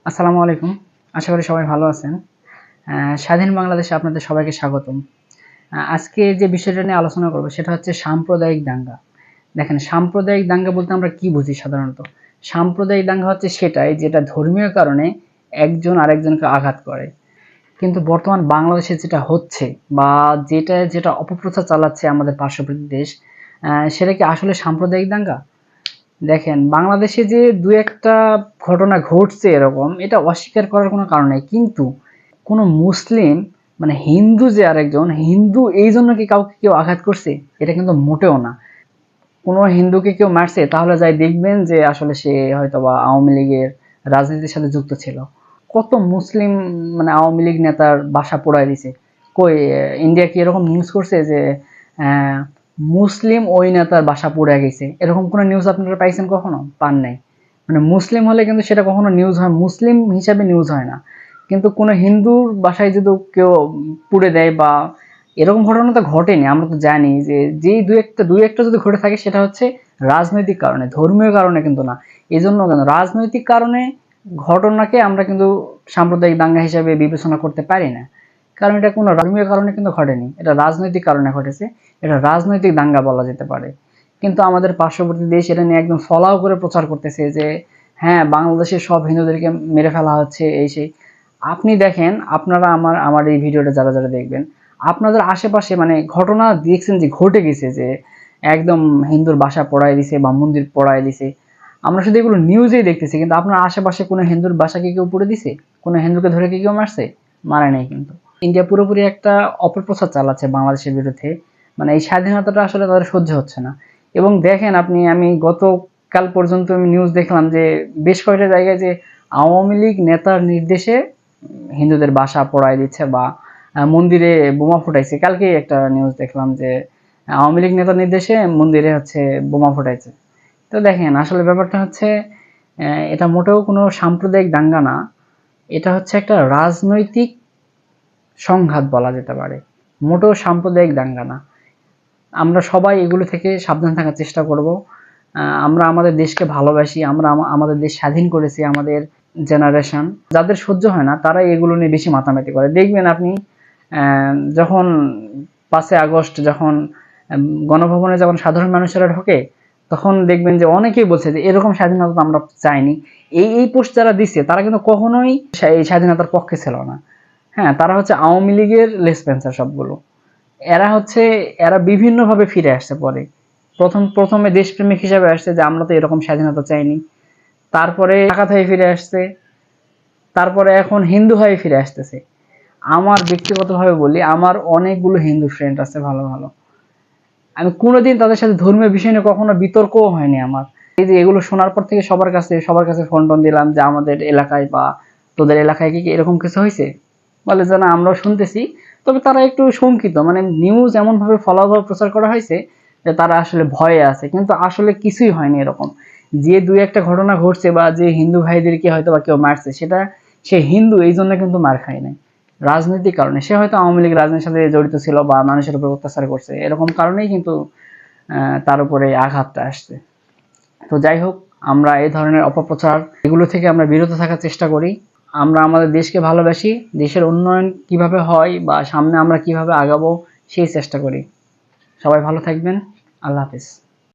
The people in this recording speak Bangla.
আসসালামু আলাইকুম। আশা করি সবাই ভালো আছেন। স্বাধীন বাংলাদেশে আপনাদের সবাইকে স্বাগতম। আজকে যে বিষয়টা নিয়ে আলোচনা করব সেটা হচ্ছে সাম্প্রদায়িক দাঙ্গা। দেখেন, সাম্প্রদায়িক দাঙ্গা বলতে আমরা কি বুঝি সাধারণত? সাম্প্রদায়িক দাঙ্গা হচ্ছে সেটাই যেটা ধর্মীয় কারণে একজন আরেকজনকে আঘাত করে। কিন্তু বর্তমান বাংলাদেশে যেটা হচ্ছে বা যেটা অপপ্রচার চালাচ্ছে আমাদের পার্শ্ববর্তী দেশ, সেটা কি আসলে সাম্প্রদায়িক দাঙ্গা? দেখেন, বাংলাদেশে যে দু একটা ঘটনা ঘটছে এরকম, এটা অস্বীকার করার কোনো কারণ নেই। কিন্তু কোনো মুসলিম মানে হিন্দু যে আরেকজন হিন্দু এই জন্য কি কাউকে কেউ আঘাত করছে? এটা কিন্তু মোটেও না। কোনো হিন্দুকে কেউ মারছে তাহলে যাই দেখবেন যে আসলে সে হয়তোবা আওয়ামী লীগের রাজনীতির সাথে যুক্ত ছিল। কত মুসলিম মানে আওয়ামী লীগ নেতার বাসা পোড়ায় দিছে। কই ইন্ডিয়া কি এরকম নিউজ করছে যে আহ, মুসলিম ওই নেতার বাসা পুড়ে গেছে? এরকম কোনো নিউজ আপনারা পাইছেন কখনো? পান নাই। মানে মুসলিম হলে কিন্তু সেটা কখনো নিউজ হয়, মুসলিম হিসাবে নিউজ হয় না। কিন্তু কোনো হিন্দুর বাসায় যদি কেউ পুড়ে দেয় বা এরকম ঘটনা তো ঘটেনি, আমরা তো জানি যে যেই দুই একটা যদি ঘটে থাকে সেটা হচ্ছে রাজনৈতিক কারণে, ধর্মীয় কারণে কিন্তু না। এই জন্য কেন রাজনৈতিক কারণে ঘটনাকে আমরা কিন্তু সাম্প্রদায়িক দাঙ্গা হিসেবে বিবেচনা করতে পারি না। কারণ এটা কোনো ধর্মীয় কারণে কিন্তু ঘটেনি, এটা রাজনৈতিক কারণে ঘটেছে। এটা রাজনৈতিক দাঙ্গা বলা যেতে পারে। কিন্তু আমাদের পার্শ্ববর্তী দেশ এটা নিয়ে একদম ফলাও করে প্রচার করতেছে যে হ্যাঁ, বাংলাদেশের সব হিন্দুদেরকে মেরে ফেলা হচ্ছে, এই সেই। আপনি দেখেন, আপনারা আমার এই ভিডিওটা যারা যারা দেখবেন, আপনাদের আশেপাশে মানে ঘটনা দেখছেন যে ঘটে গেছে যে একদম হিন্দুর বাসা পোড়ায় দিছে বা মন্দির পোড়ায় দিছে। আমরা শুধু এগুলো নিউজেই দেখতেছি, কিন্তু আপনার আশেপাশে কোনো হিন্দুর বাসা কি কেউ পুড়ে দিছে? কোনো হিন্দুকে ধরে কি কেউ মারছে? মারে নাই কিন্তু। ইন্ডিয়া পুরোপুরি একটা অপপ্রচার চালাচ্ছে বাংলাদেশের বিরুদ্ধে। মানে এই স্বাধীনতাটা আসলে তাদের সহ্য হচ্ছে না। এবং দেখেন আপনি, আমি গতকাল পর্যন্ত আমি নিউজ দেখলাম যে বেশ কয়েকটা জায়গায় যে আওয়ামী লীগ নেতার নির্দেশে হিন্দুদের বাসা পোড়ায় দিচ্ছে বা মন্দিরে বোমা ফুটাইছে। কালকে একটা নিউজ দেখলাম যে আওয়ামী লীগ নেতার নির্দেশে মন্দিরে হচ্ছে বোমা ফুটাইছে। তো দেখেন, আসলে ব্যাপারটা হচ্ছে এটা মোটেও কোনো সাম্প্রদায়িক দাঙ্গা না। এটা হচ্ছে একটা রাজনৈতিক সংঘাত বলা যেতে পারে। মোটেও সাম্প্রদায়িক দাঙ্গা না। আমরা সবাই এগুলো থেকে সাবধান থাকার চেষ্টা করব। আমরা আমাদের দেশকে ভালোবাসি, আমরা আমাদের দেশ স্বাধীন করেছি আমাদের জেনারেশন। যাদের সহ্য হয় না তারাই এগুলো নিয়ে বেশি মাতামাতি করে। দেখবেন আপনি যখন 5ই আগস্ট যখন গণভবনে যখন সাধারণ মানুষেরা ঢোকে, তখন দেখবেন যে অনেকেই বলছে যে এরকম স্বাধীনতা তো আমরা চাইনি। এই পোস্ট যারা দিচ্ছে তারা কিন্তু কখনোই এই স্বাধীনতার পক্ষে ছিল না। হ্যাঁ, তারা হচ্ছে আওয়ামী লীগের লেসপেন্সার সবগুলো। এরা বিভিন্নভাবে ফিরে আসছে পরে। প্রথমে দেশপ্রেমিক হিসাবে আসছে যে আমরা তো এরকম স্বাধীনতা চাইনি। তারপরে ডাকাত হয়ে ফিরে আসছে। তারপরে এখন হিন্দু হয়ে ফিরে আসতেছে। আমার ব্যক্তিগতভাবে বলি, আমার অনেকগুলো হিন্দু ফ্রেন্ড আছে ভালো ভালো। আমি কোনোদিন তাদের সাথে ধর্মীয় বিষয় নিয়ে কখনো বিতর্কও হয়নি আমার। এই যে এগুলো শোনার পর থেকে সবার কাছে ফোন টোন দিলাম যে আমাদের এলাকায় বা তোদের এলাকায় কি এরকম কিছু হয়েছে? বলে যে না, আমরাও শুনতেছি। তবে তারা একটু শঙ্কিত, মানে নিউজ এমন ভাবে ফলাভাবে প্রচার করা হয়েছে যে তারা আসলে ভয়ে আছে, কিন্তু আসলে কিছুই হয়নি এরকম। যে দুই একটা ঘটনা ঘটছে বা যে হিন্দু ভাইদেরকে হয়তো বা কেউ মারছে, সেটা সে হিন্দু এই জন্য কিন্তু মার খায় নাই, রাজনৈতিক কারণে। সে হয়তো আওয়ামী লীগ রাজনীতির সাথে জড়িত ছিল বা মানুষের উপর অত্যাচার করছে, এরকম কারণেই কিন্তু তার উপরে আঘাতটা আসছে। তো যাই হোক, আমরা এই ধরনের অপপ্রচার এগুলো থেকে আমরা বিরত থাকার চেষ্টা করি। আমরা আমাদের দেশকে ভালোবাসি, দেশের উন্নয়ন কিভাবে হয় বা সামনে আমরা কিভাবে আগাবো সেই চেষ্টা করি। সবাই ভালো থাকবেন। আল্লাহ হাফেজ।